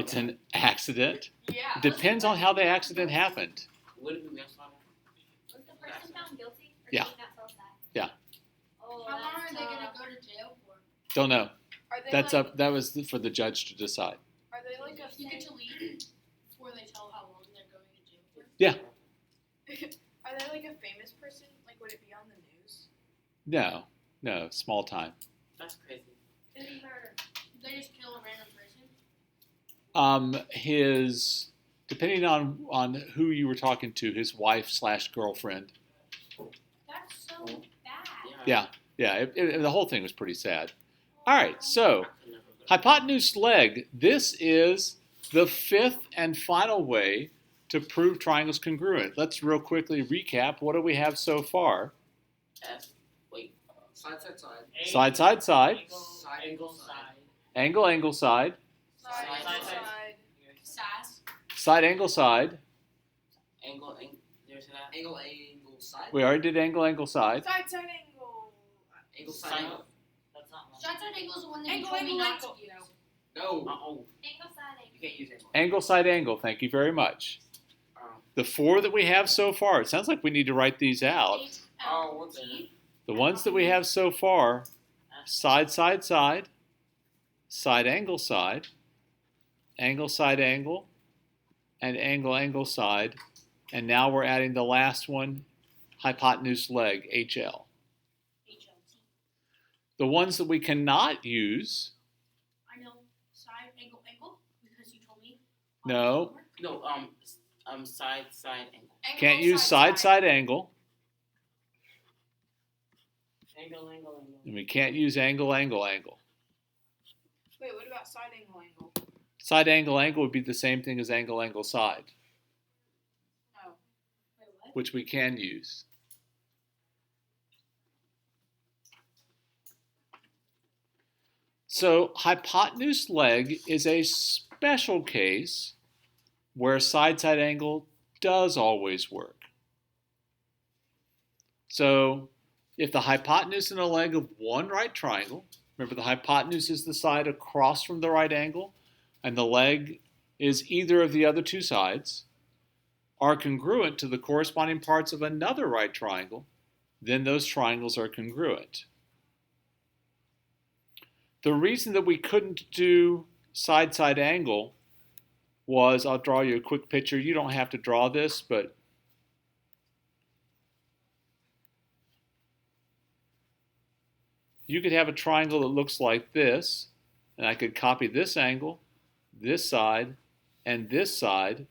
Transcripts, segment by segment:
It's an accident. Yeah. Depends on how the accident happened. What did we miss on? Was the person found guilty? Or Yeah. did he not tell us that? Yeah. Oh, How long are that's they gonna tough. go to jail for? Don't know. Are they That's like, up. That was for the judge to decide. Are they like a You get fam- to leave before they tell how long they're going to jail for. Yeah. Are they like a famous person? Like, would it be on the news? No, small time. That's crazy. Who did he murder? They just kill a random person. His depending on who you were talking to, his wife/girlfriend. That's so bad. Yeah. The whole thing was pretty sad. All right, so hypotenuse leg. This is the fifth and final way to prove triangles congruent. Let's real quickly recap. What do we have so far? Wait. Side, side, side. Side, side, side. Side, Angle, side. Angle, angle, side. Side, Side, side, side. side. Sass. Side, angle, side. Angle. There's that. Angle, angle, side. We already did angle, angle, side. Side, side, angle. Angle, Side. side. That's not one. Side side angle is the one that Angle, you told me angle, not angle. to use. No. Oh, Angle side You angle. can't use angle. Angle, side, angle. Thank you very much. The four that we have so far, it sounds like we need to write these out. Oh, what's H-L-T. The ones that we have so far, side, side, side, side, angle, side, angle, side, angle, and angle, angle, side. And now we're adding the last one, hypotenuse leg, HL. H-L-T. The ones that we cannot use, I know. Side angle angle because you told me. No. no. Side, angle. can't use side, side, angle, Angle. and we can't use angle, angle, angle. Wait, what about side angle, angle? Side angle, angle would be the same thing as angle, angle, side, Oh. Wait, what? which we can use. So hypotenuse leg is a special case where side-side angle does always work. So if the hypotenuse and a leg of one right triangle, remember the hypotenuse is the side across from the right angle, and the leg is either of the other two sides, are congruent to the corresponding parts of another right triangle, then those triangles are congruent. The reason that we couldn't do side-side angle was, I'll draw you a quick picture. You don't have to draw this, but you could have a triangle that looks like this, and I could copy this angle, this side, and this side,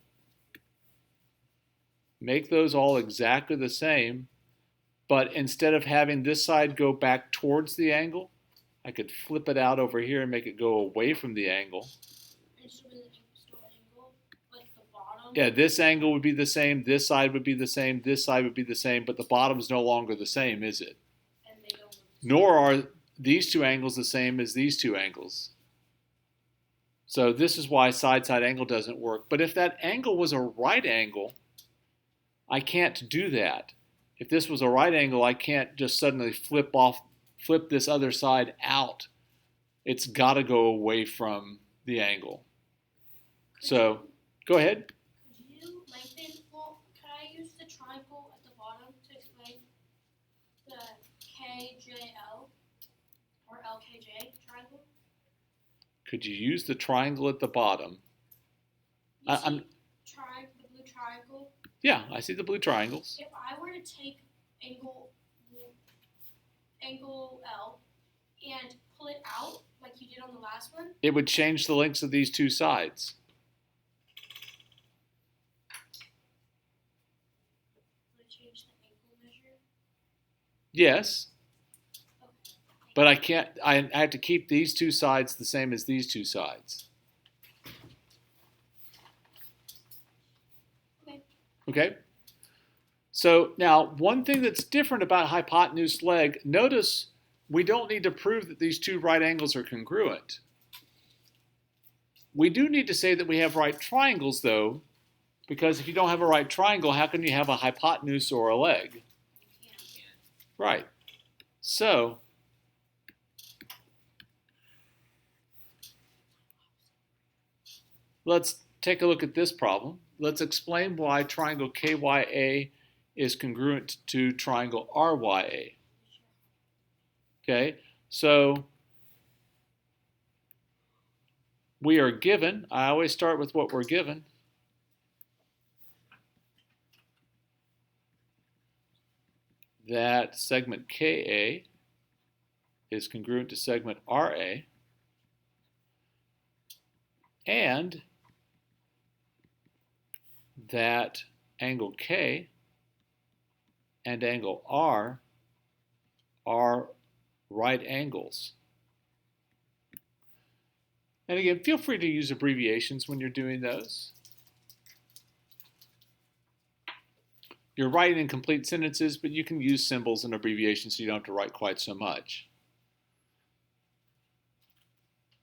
make those all exactly the same, but instead of having this side go back towards the angle, I could flip it out over here and make it go away from the angle. And so with the still angle, like the bottom. Yeah, this angle would be the same, this side would be the same, this side would be the same, but the bottom's no longer the same, is it? And they don't. Nor are these two angles the same as these two angles. So this is why side-side angle doesn't work. But if that angle was a right angle, I can't do that. If this was a right angle, I can't just suddenly flip this other side out. It's got to go away from the angle. So go ahead. Could you lengthen? Well, could I use the triangle at the bottom to explain the KJL or LKJ triangle? Could you use the triangle at the bottom? You I'm see the blue triangle. Yeah, I see the blue triangles. If I were to take angle L and pull it out like you did on the last one, It would change the lengths of these two sides. would it change the angle measure? Yes, Okay. but I can't. I have to keep these two sides the same as these two sides. Okay. Okay. So now, one thing that's different about hypotenuse leg, notice we don't need to prove that these two right angles are congruent. We do need to say that we have right triangles, though, because if you don't have a right triangle, how can you have a hypotenuse or a leg? Right. So, Let's take a look at this problem. Let's explain why triangle KYA is congruent to triangle RYA. Okay, so we are given, I always start with what we're given. That segment KA is congruent to segment RA, and that angle K and angle R are right angles. And again, feel free to use abbreviations when you're doing those. You're writing in complete sentences, but you can use symbols and abbreviations so you don't have to write quite so much.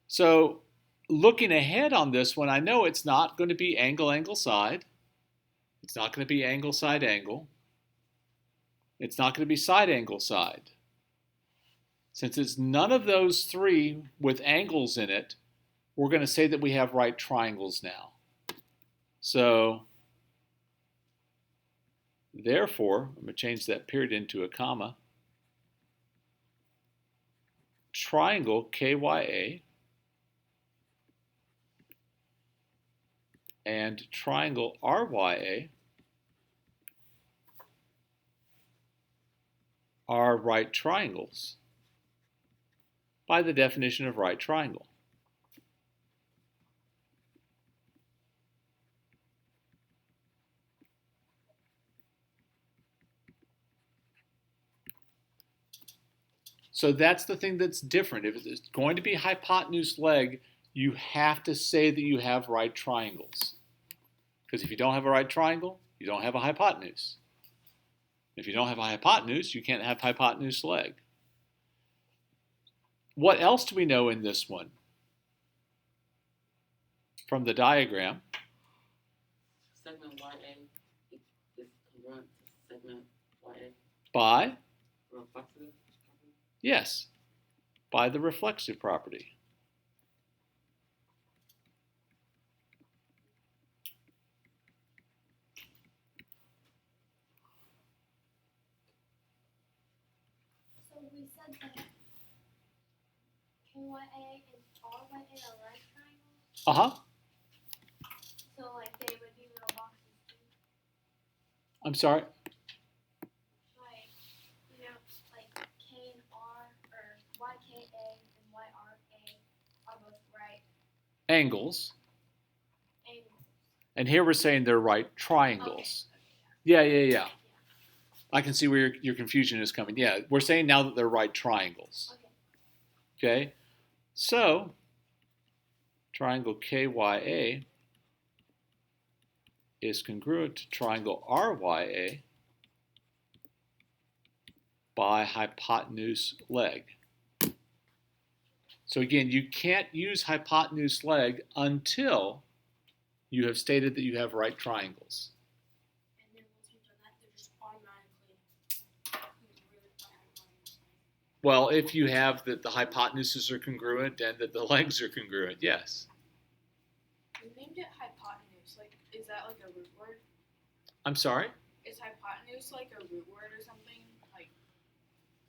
So looking ahead on this one, I know it's not going to be angle, angle, side. It's not going to be angle, side, angle. It's not going to be side, angle, side. Since it's none of those three with angles in it, we're going to say that we have right triangles now. So therefore, I'm going to change that period into a comma. Triangle KYA and triangle RYA are right triangles by the definition of right triangle. So that's the thing that's different. If it's going to be hypotenuse leg, you have to say that you have right triangles. Because if you don't have a right triangle, you don't have a hypotenuse. If you don't have a hypotenuse, you can't have hypotenuse leg. What else do we know in this one? From the diagram. Segment YA is congruent to segment YA. By? Reflexive. Yes, by the reflexive property. So we said that KYA and RYA are right triangles. Uh-huh. So like they would be little boxes too. I'm sorry. Like, you know, like K and R or YKA and YRA are both right Angles. angles. And here we're saying they're right triangles. Yeah. I can see where your confusion is coming. Yeah, we're saying now that they're right triangles. Okay? So, triangle KYA is congruent to triangle RYA by hypotenuse leg. So again, you can't use hypotenuse leg until you have stated that you have right triangles. And then once we've done that, they're just automatically congruent by hypotenuse. Well, if you have that the hypotenuses are congruent and that the legs are congruent, yes. You named it hypotenuse. Like, is that like a root word? I'm sorry? Is hypotenuse like a root word or something? Like,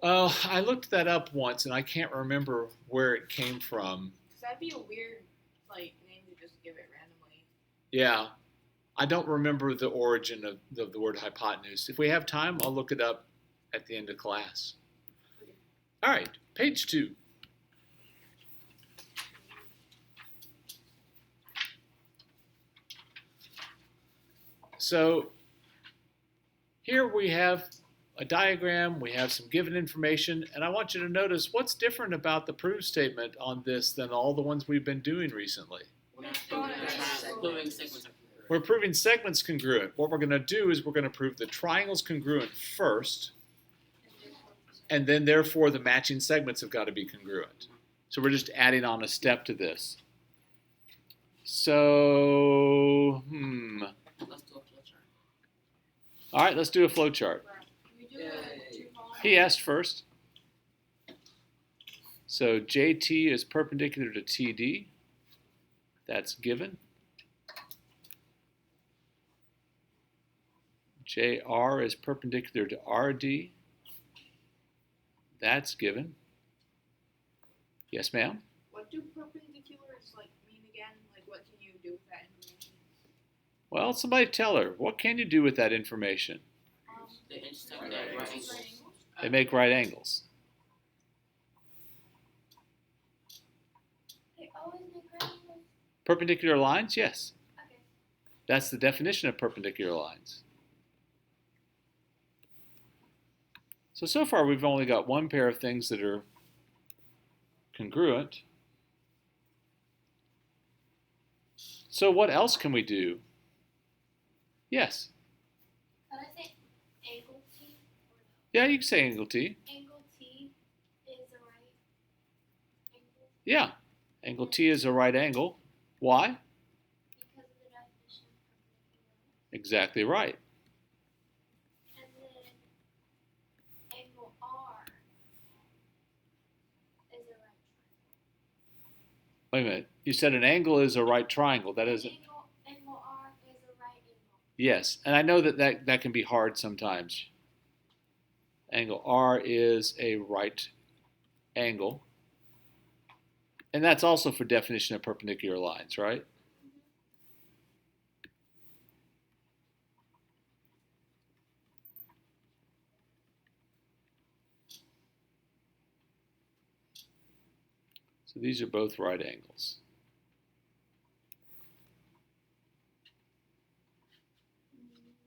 Oh, I looked that up once and I can't remember where it came from. because that'd be a weird like name to just give it randomly. Yeah, I don't remember the origin of the word hypotenuse. If we have time, I'll look it up at the end of class. All right, page 2. So here we have a diagram, we have some given information, and I want you to notice what's different about the proof statement on this than all the ones we've been doing recently. We're not proving segments are congruent. We're proving segments congruent. What we're going to do is we're going to prove the triangles congruent first, and then therefore the matching segments have got to be congruent. So we're just adding on a step to this. So, Let's do a flow chart. all right, let's do a flow chart. Can we do it 2 columns? He asked first. So JT is perpendicular to TD. That's given. JR is perpendicular to RD. That's given. Yes, ma'am? What do perpendiculars like mean again? Like what can you do with that information? Well, somebody tell her. What can you do with that information? They intersect Right at right angles. angles. They make right angles. They always make right angles. Perpendicular lines? Yes. Okay. That's the definition of perpendicular lines. So far we've only got one pair of things that are congruent. So what else can we do? Yes. Can I say angle T? Yeah, you can say angle T. Angle T is a right angle Yeah. Angle T is a right angle. Why? because of the definition of perpendicular. Exactly right. And then angle R is a right triangle. Wait a minute. You said an angle is a right triangle. That isn't. Angle R is a right angle. Yes. And I know that can be hard sometimes. Angle R is a right angle. And that's also for definition of perpendicular lines, right? So these are both right angles.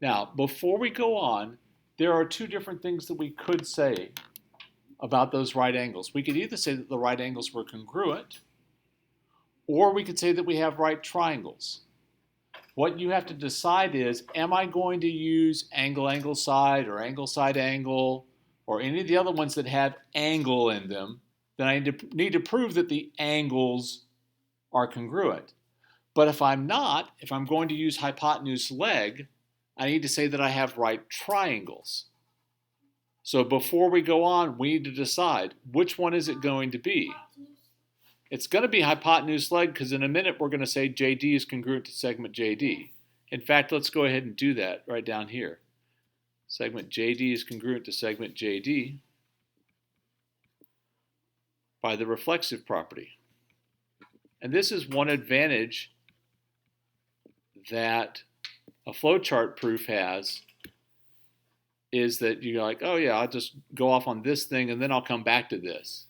Now, before we go on, there are two different things that we could say about those right angles. We could either say that the right angles were congruent, or we could say that we have right triangles. What you have to decide is, am I going to use angle, angle, side, or angle, side, angle, or any of the other ones that have angle in them? Then I need to prove that the angles are congruent. But if I'm not, if I'm going to use hypotenuse leg, I need to say that I have right triangles. So before we go on, we need to decide which one is it going to be. It's going to be hypotenuse leg because in a minute we're going to say JD is congruent to segment JD. In fact, let's go ahead and do that right down here. Segment JD is congruent to segment JD by the reflexive property. And this is one advantage that a flowchart proof has, is that you're like, oh yeah, I'll just go off on this thing and then I'll come back to this.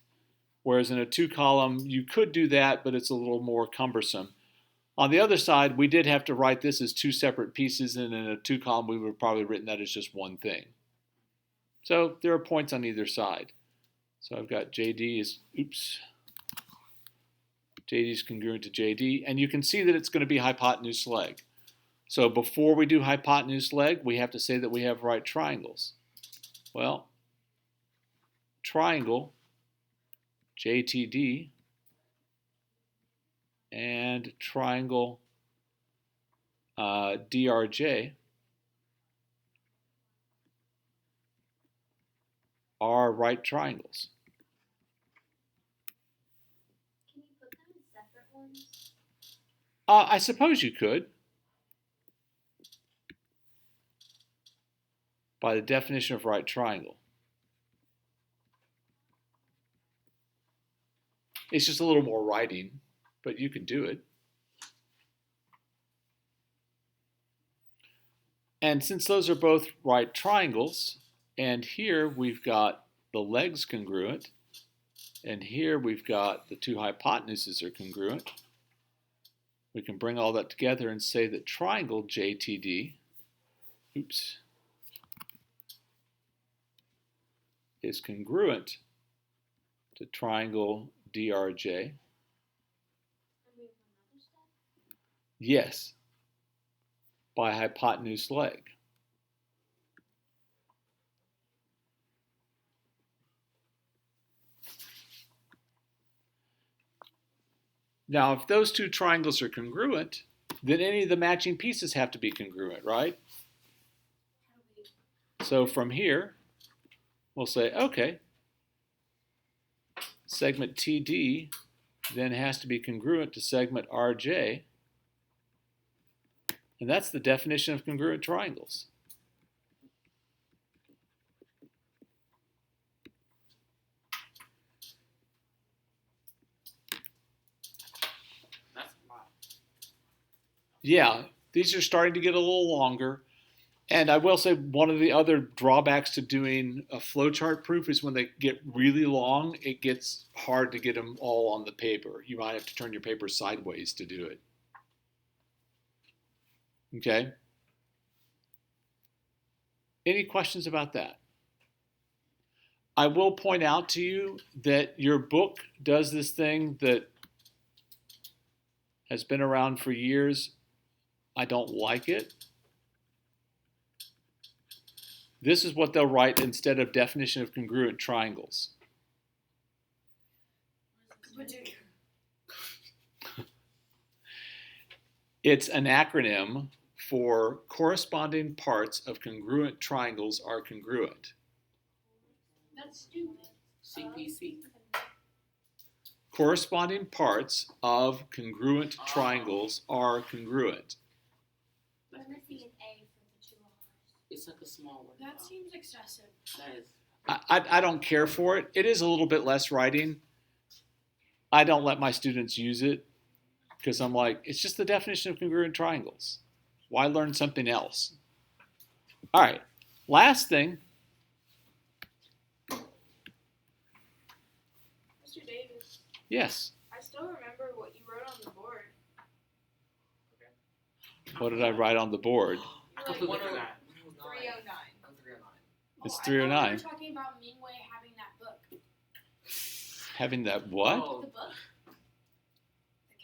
Whereas in a two-column, you could do that, but it's a little more cumbersome. On the other side, we did have to write this as two separate pieces, and in a two-column, we would have probably written that as just one thing. So there are points on either side. So I've got JD is, JD is congruent to JD, and you can see that it's going to be hypotenuse leg. So before we do hypotenuse leg, we have to say that we have right triangles. Well, triangle JTD and triangle DRJ are right triangles. Can you put them in separate ones? I suppose you could. By the definition of right triangle. It's just a little more writing, but you can do it. And since those are both right triangles, and here we've got the legs congruent, and here we've got the two hypotenuses are congruent, we can bring all that together and say that triangle JTD, is congruent to triangle DRJ. And we have another step? Yes, by hypotenuse leg. Now, if those two triangles are congruent, then any of the matching pieces have to be congruent, right? So from here, we'll say, okay, segment TD then has to be congruent to segment RJ, and that's the definition of congruent triangles. Yeah, these are starting to get a little longer. And I will say one of the other drawbacks to doing a flowchart proof is when they get really long, it gets hard to get them all on the paper. You might have to turn your paper sideways to do it. Okay? Any questions about that? I will point out to you that your book does this thing that has been around for years. I don't like it. This is what they'll write instead of definition of congruent triangles. It's an acronym for corresponding parts of congruent triangles are congruent. That's stupid. CPC. Corresponding parts of congruent triangles are congruent. We're missing an A for the 2 R's. It's like a small one. That seems excessive. That is. I don't care for it. It is a little bit less writing. I don't let my students use it because I'm like, it's just the definition of congruent triangles. Why learn something else? All right, last thing. Mr. Davis, Yes, I still remember what you wrote on the board. what did I write on the board? I completely forgot. 309. It's I thought 309. we were talking about Mingwei having that book. Having that what? Oh, The book? The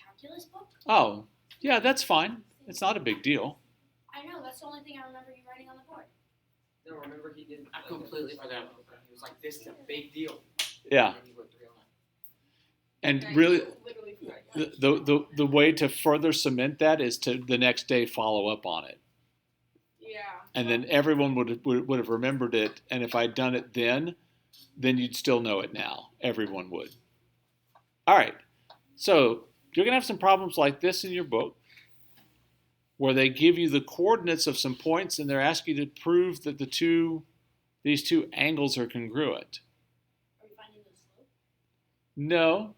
calculus book? Oh, yeah, that's fine. It's not a big deal. I know, that's the only thing I remember you writing on the board. No, remember he did. I completely forgot. He was like, "This is a big deal." Yeah, And he wrote 309. and Yeah, really, you literally forgot. the way to further cement that is to the next day follow up on it. Yeah. And then everyone would have remembered it. And if I'd done it then you'd still know it now. Everyone would. All right. So you're going to have some problems like this in your book where they give you the coordinates of some points and they're asking you to prove that these two angles are congruent. Are we finding the slope? No.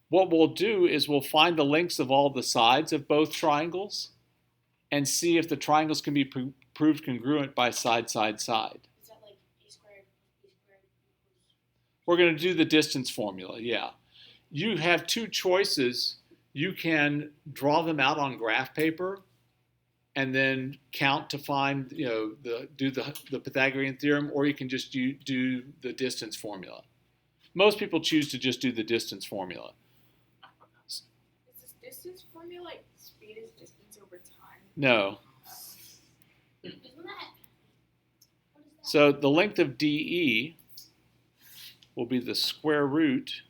What we'll do is we'll find the lengths of all the sides of both triangles and see if the triangles can be proved congruent by side, side, side. Is that like A squared plus B squared equals... We're going to do the distance formula, yeah. You have two choices. You can draw them out on graph paper and then count to find, do the Pythagorean theorem, or you can just do the distance formula. Most people choose to just do the distance formula. Is this distance formula like speed is distance over time? No. Isn't that... What is that? So the length of DE will be the square root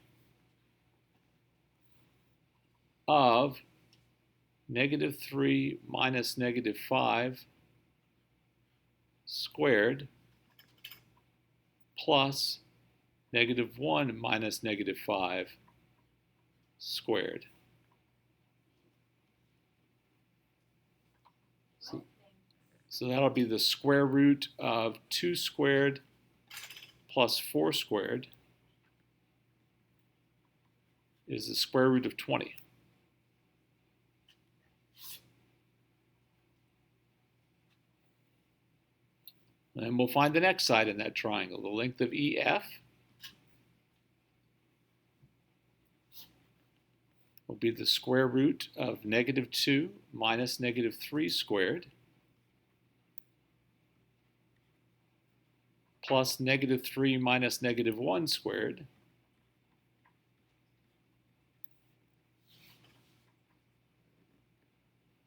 of -3 minus -5 squared plus -1 minus -5 squared. So that'll be the square root of 2 squared plus 4 squared is the square root of 20. And we'll find the next side in that triangle. The length of EF will be the square root of -2 minus -3 squared plus -3 minus -1 squared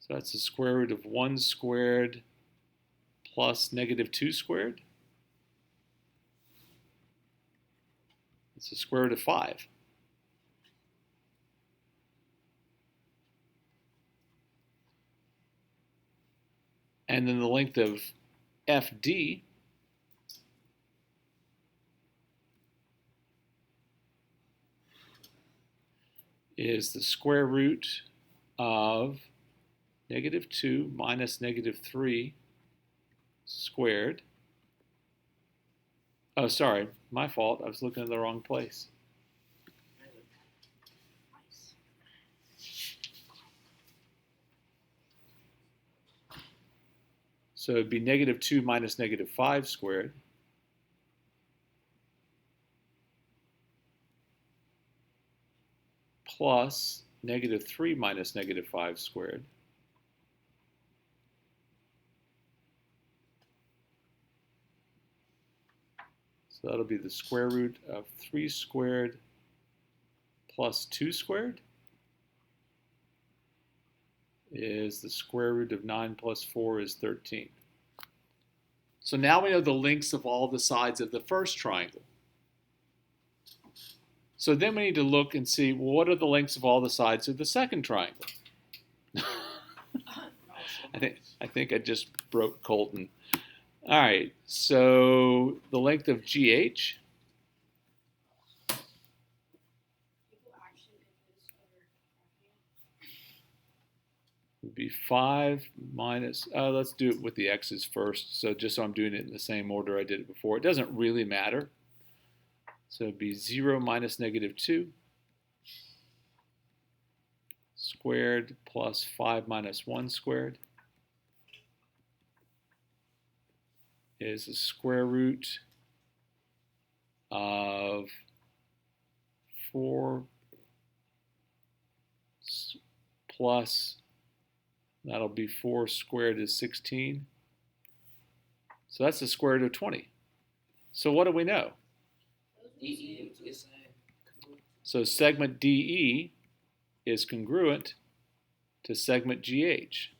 so that's the square root of 1 squared plus -2 squared. It's the square root of 5. And then the length of FD is the square root of -2 minus -3 squared. Oh, sorry, my fault. I was looking in the wrong place. So it'd be negative 2 minus negative 5 squared. Plus negative 3 minus negative 5 squared. So that'll be the square root of 3 squared plus 2 squared is the square root of 9 plus 4 is 13. So now we know the lengths of all the sides of the first triangle. So then we need to look and see, well, what are the lengths of all the sides of the second triangle? I think I just broke Colton. All right, so the length of GH People actually did this over would be 5 minus, let's do it with the x's first, so just so I'm doing it in the same order I did it before. It doesn't really matter. So it'd be 0 minus negative 2 squared plus 5 minus 1 squared is the square root of 4 plus, that'll be 4 squared is 16. So that's the square root of 20. So what do we know? DE is congruent. So segment DE is congruent to segment GH.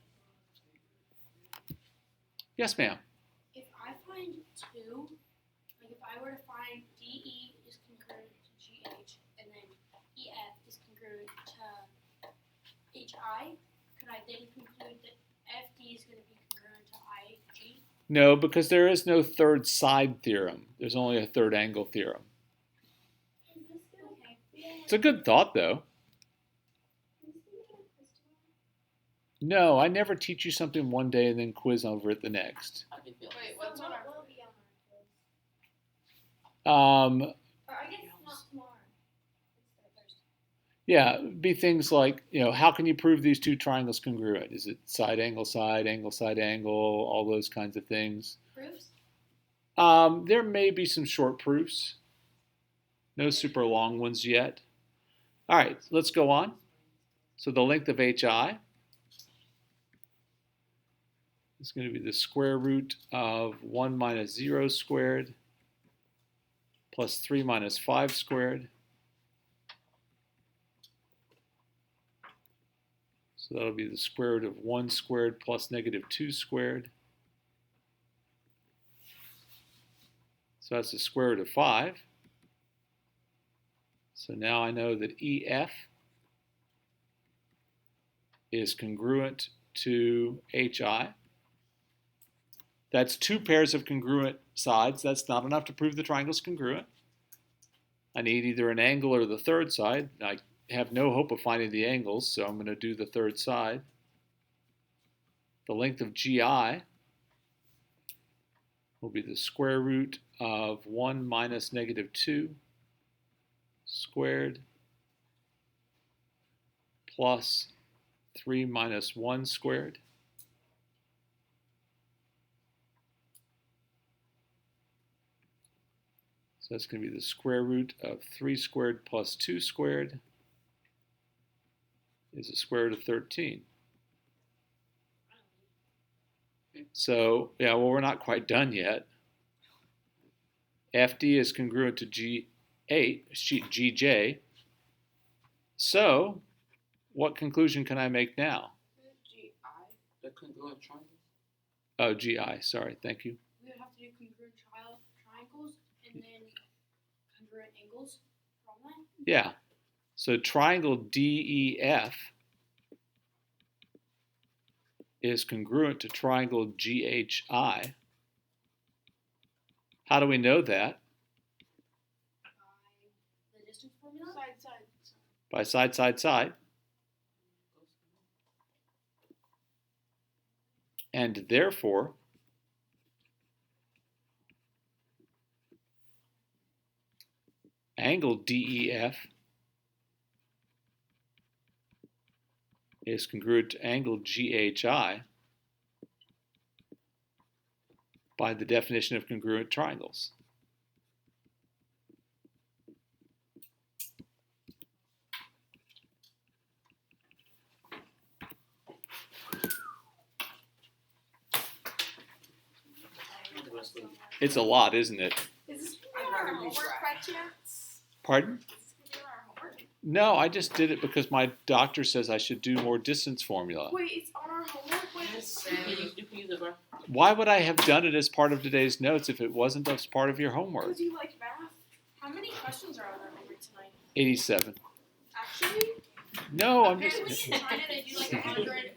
Yes, ma'am. If I find 2, like if I were to find DE is congruent to GH and then EF is congruent to HI, could I then conclude that FD is going to be congruent to IG? No, because there is no third side theorem. There's only a third angle theorem. Okay. It's a good thought, though. No, I never teach you something one day and then quiz over it the next. I can feel Wait, it. what's on our What will be on our quiz? Or I guess not tomorrow. It's Thursday. Yeah, it'd be things like, how can you prove these two triangles congruent? Is it side, angle, side, angle, all those kinds of things. Proofs? There may be some short proofs. No super long ones yet. All right, let's go on. So the length of HI is going to be the square root of 1 minus 0 squared plus 3 minus 5 squared. So that'll be the square root of 1 squared plus negative 2 squared. So that's the square root of 5. So now I know that EF is congruent to HI. That's 2 pairs of congruent sides. That's not enough to prove the triangle's congruent. I need either an angle or the third side. I have no hope of finding the angles, so I'm going to do the third side. The length of GI will be the square root of 1 minus negative 2 squared plus 3 minus 1 squared. So that's going to be the square root of 3 squared plus 2 squared is the square root of 13. So, yeah, well, we're not quite done yet. FD is congruent to GJ. So, what conclusion can I make now? GI. The congruent triangle. Oh, GI, sorry, thank you. We would have to do congruent triangles and then congruent angles from that. Yeah. So triangle DEF is congruent to triangle GHI. How do we know that? By the distance formula. Side. By side, side, side. And therefore, angle DEF is congruent to angle GHI, by the definition of congruent triangles. It's a lot, isn't it? Is this I'd gonna be on our rather use homework graph. by chance? Pardon? Is this gonna be on our homework? No, I just did it because my doctor says I should do more distance formula. Wait, it's on our homework? Wait, You can use a graph. Why would I have done it as part of today's notes if it wasn't as part of your homework? because you like math. How many questions are on our homework tonight? 87. Actually, No, I'm Apparently just. in China they do like 100